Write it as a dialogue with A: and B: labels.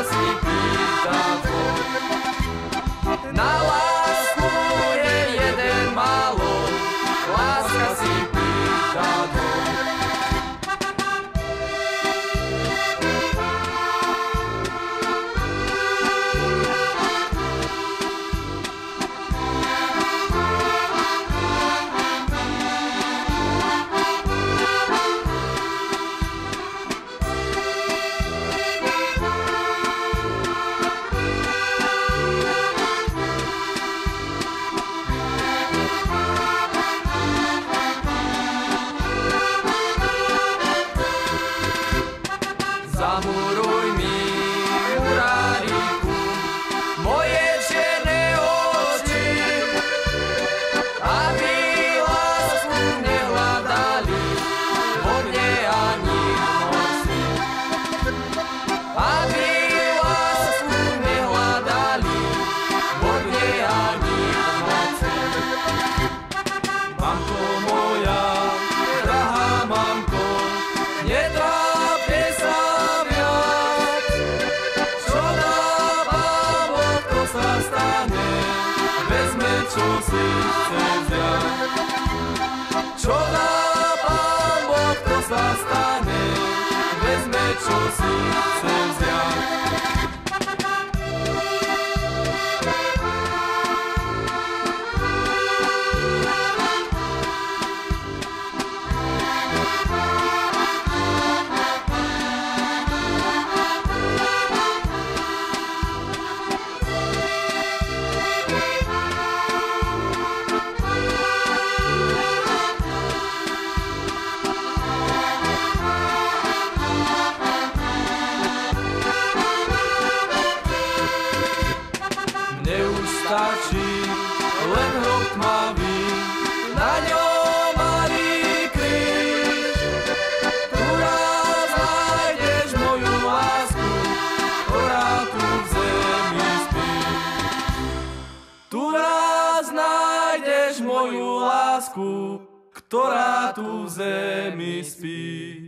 A: si pýta tvoj. Na lásku je jeden málo, láska si pýta tvoj. Zamuruj mi, muráriku, moje čierne oči, aby lásku nehľadali vo dne ani v noci. Aby lásku nehľadali vo dne ani v noci. Mamko moja, drahá mamko, netrápte sa viac. Čo dá Pán Boh, to sa stane, vezme, čo si chce vziať. Čo dá Pán Boh, to sa stane, vezme, čo si chce vziať. Stačí len hrob tmavý, na ňom malý kríž. Tu raz nájdeš moju lásku, ktorá tu v zemi spí. Tu raz nájdeš moju lásku, ktorá tu v zemi spí.